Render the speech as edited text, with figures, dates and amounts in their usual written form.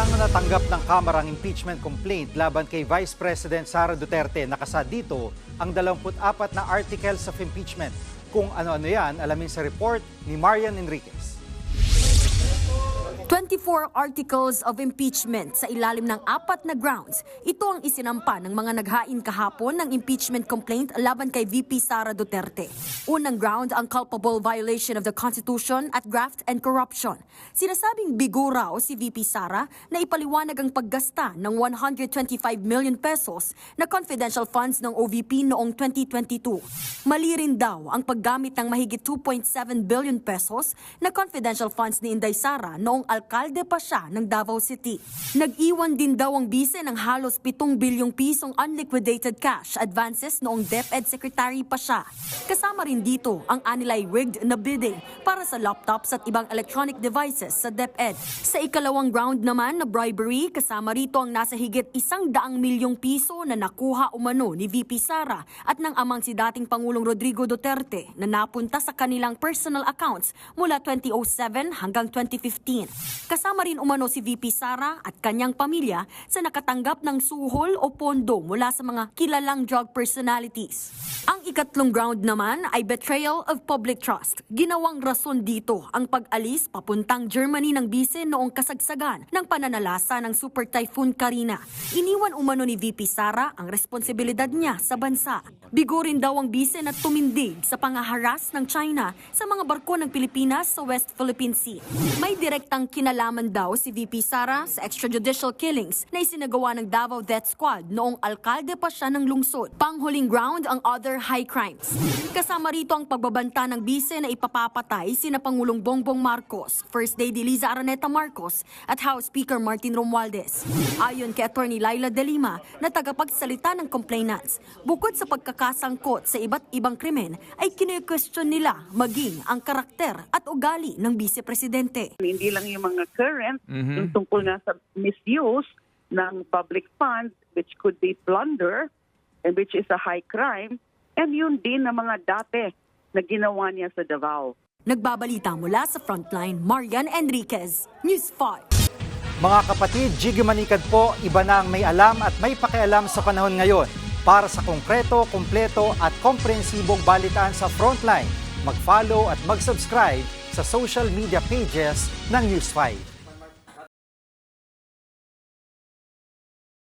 nang natanggap ng Kamara ang impeachment complaint laban kay Vice President Sara Duterte. Nakasa dito ang 24 na articles of impeachment. Kung ano-ano yan, alamin sa report ni Marian Enriquez. 24 articles of impeachment sa ilalim ng 4 na grounds. Ito ang isinampa ng mga naghain kahapon ng impeachment complaint laban kay VP Sara Duterte. Unang ground ang culpable violation of the Constitution at graft and corruption. Sinasabing bigo raw si VP Sara na ipaliwanag ang paggasta ng 125 million pesos na confidential funds ng OVP noong 2022. Mali rin daw ang paggamit ng mahigit 2.7 billion pesos na confidential funds ni Inday Sara noong alkalde pa siya ng Davao City. Nag-iwan din daw ang bise ng halos 7 bilyong pisong unliquidated cash advances noong DepEd Secretary pa siya. Kasama rin dito ang anilay rigged na bidding para sa laptops at ibang electronic devices sa DepEd. Sa ikalawang ground naman na bribery, kasama rito ang nasa higit 100 milyong piso na nakuha umano ni VP Sara at ng amang si dating Pangulong Rodrigo Duterte na napunta sa kanilang personal accounts mula 2007 hanggang 2015. Kasama rin umano si VP Sara at kanyang pamilya sa nakatanggap ng suhol o pondo mula sa mga kilalang drug personalities. Ang ikatlong ground naman ay betrayal of public trust. Ginawang rason dito ang pag-alis papuntang Germany ng bise noong kasagsagan ng pananalasa ng Super Typhoon Karina. Iniwan umano ni VP Sara ang responsibilidad niya sa bansa. Bigo rin daw ang bise na tumindig sa pangaharas ng China sa mga barko ng Pilipinas sa West Philippine Sea. May direktang kinalaman daw si VP Sara sa extrajudicial killings na isinagawa ng Davao Death Squad noong alkalde pa siya ng lungsod. Panghuling ground ang other high crimes. Kasama rito ang pagbabanta ng bise na ipapapatay sina Pangulong Bongbong Marcos, First Lady Liza Araneta Marcos at House Speaker Martin Romualdez. Ayon kay Attorney Laila De Lima na tagapagsalita ng complainants, bukod sa pagkakasangkot sa iba't ibang krimen ay kine-question nila maging ang karakter at ugali ng vice-presidente. Hindi lang yung mga current, yung tungkol nga sa misuse ng public funds, which could be plunder, and which is a high crime, and yun din na mga dati na ginawa niya sa Davao. Nagbabalita mula sa Frontline, Marian Enriquez, News 5. Mga kapatid, Jiggy Manikad po, iba na ang may alam at may pakialam sa panahon ngayon. Para sa konkreto, kumpleto at komprehensibong balitaan sa Frontline, mag-follow at mag-subscribe sa social media pages ng News 5.